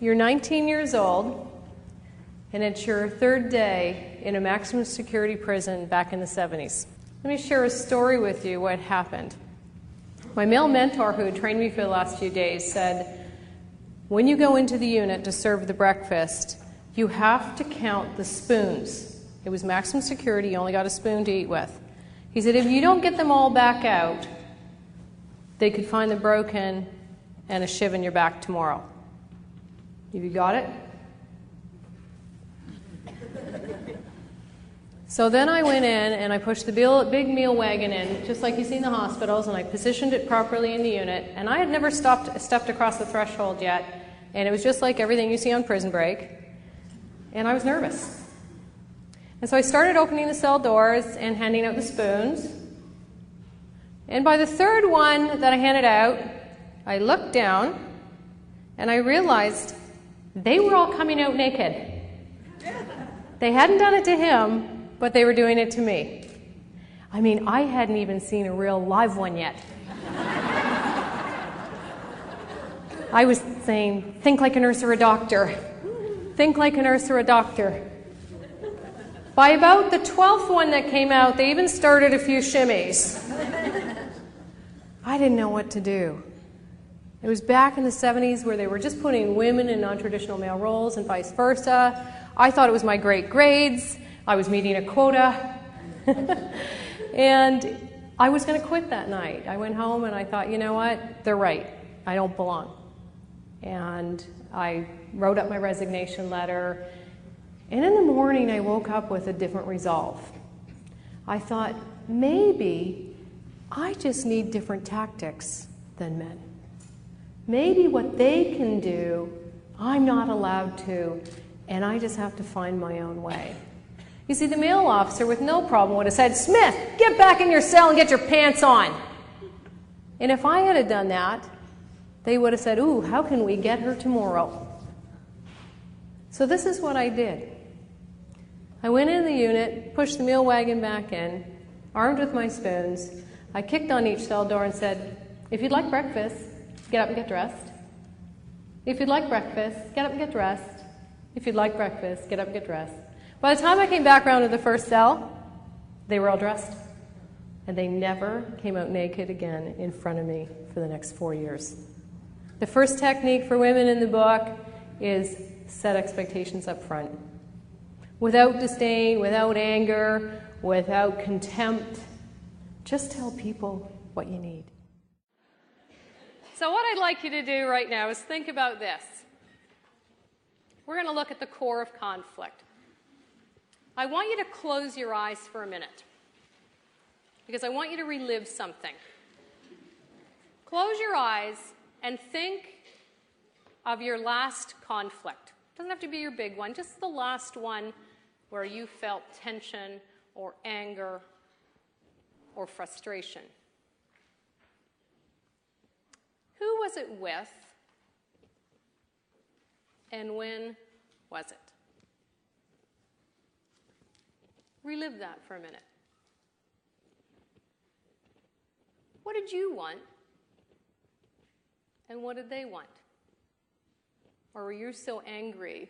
You're 19 years old, and it's your third day in a maximum security prison back in the 70s. Let me share a story with you what happened. My male mentor, who had trained me for the last few days, said, when you go into the unit to serve the breakfast, you have to count the spoons. It was maximum security, you only got a spoon to eat with. He said, if you don't get them all back out, they could find them broken and a shiv in your back tomorrow. Have you got it? So then I went in and I pushed the big meal wagon in, just like you see in the hospitals, and I positioned it properly in the unit. And I had never stepped across the threshold yet, and it was just like everything you see on Prison Break. And I was nervous. And so I started opening the cell doors and handing out the spoons. And by the third one that I handed out, I looked down and I realized they were all coming out naked. They hadn't done it to him, but they were doing it to me. I mean, I hadn't even seen a real live one yet. I was saying, think like a nurse or a doctor. Think like a nurse or a doctor. By about the 12th one that came out, they even started a few shimmies. I didn't know what to do. It was back in the 70s where they were just putting women in non-traditional male roles and vice versa. I thought it was my great grades. I was meeting a quota. And I was going to quit that night. I went home and I thought, you know what? They're right. I don't belong. And I wrote up my resignation letter. And in the morning, I woke up with a different resolve. I thought, maybe I just need different tactics than men. Maybe what they can do, I'm not allowed to, and I just have to find my own way. You see, the male officer with no problem would have said, Smith, get back in your cell and get your pants on. And if I had done that, they would have said, ooh, how can we get her tomorrow? So this is what I did. I went in the unit, pushed the meal wagon back in, armed with my spoons. I kicked on each cell door and said, if you'd like breakfast, get up and get dressed. If you'd like breakfast, get up and get dressed. If you'd like breakfast, get up and get dressed. By the time I came back around to the first cell, they were all dressed. And they never came out naked again in front of me for the next 4 years. The first technique for women in the book is set expectations up front. Without disdain, without anger, without contempt, just tell people what you need. So what I'd like you to do right now is think about this. We're going to look at the core of conflict. I want you to close your eyes for a minute because I want you to relive something. Close your eyes and think of your last conflict. It doesn't have to be your big one, just the last one where you felt tension or anger or frustration. Who was it with, and when was it? Relive that for a minute. What did you want, and what did they want? Or were you so angry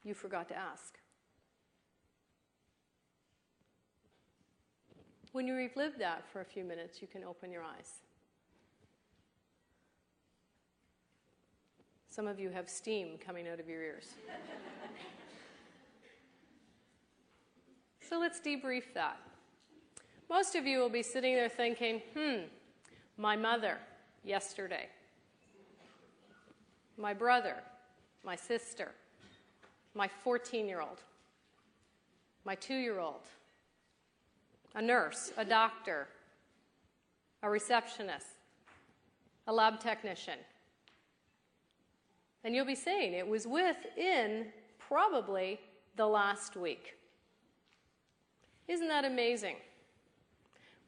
you forgot to ask? When you relive that for a few minutes, you can open your eyes. Some of you have steam coming out of your ears. So let's debrief that. Most of you will be sitting there thinking, my mother yesterday, my brother, my sister, my 14-year-old, my 2-year-old, a nurse, a doctor, a receptionist, a lab technician. And you'll be saying it was within probably the last week. Isn't that amazing?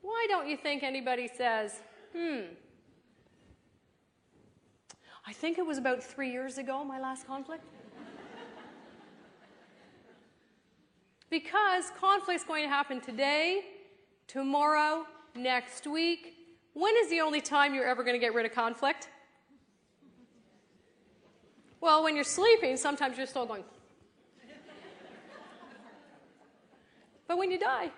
Why don't you think anybody says, I think it was about 3 years ago, my last conflict? Because conflict's going to happen today, tomorrow, next week. When is the only time you're ever going to get rid of conflict? Well, when you're sleeping, sometimes you're still going. But when you die.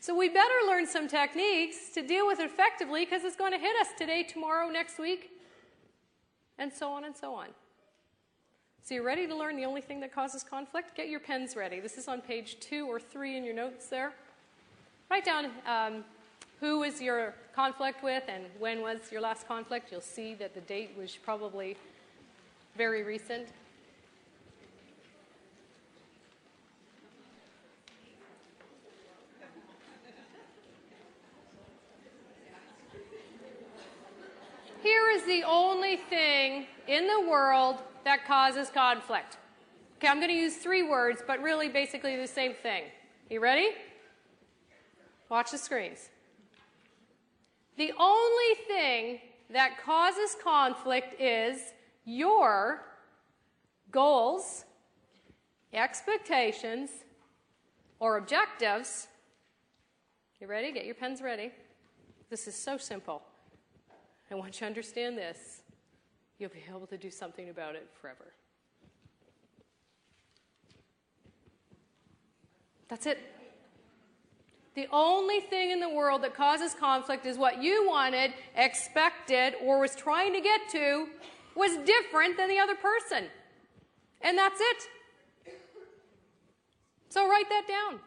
So we better learn some techniques to deal with it effectively because it's going to hit us today, tomorrow, next week, and so on and so on. So you're ready to learn the only thing that causes conflict? Get your pens ready. This is on page 2 or 3 in your notes there. Write down who was your conflict with and when was your last conflict. You'll see that the date was probably very recent. Here is the only thing in the world that causes conflict. Okay, I'm going to use 3 words, but really basically the same thing. You ready? Watch the screens. The only thing that causes conflict is your goals, expectations, or objectives. You ready? Get your pens ready. This is so simple. I want you to understand this. You'll be able to do something about it forever. That's it. The only thing in the world that causes conflict is what you wanted, expected, or was trying to get to was different than the other person. And that's it. So write that down.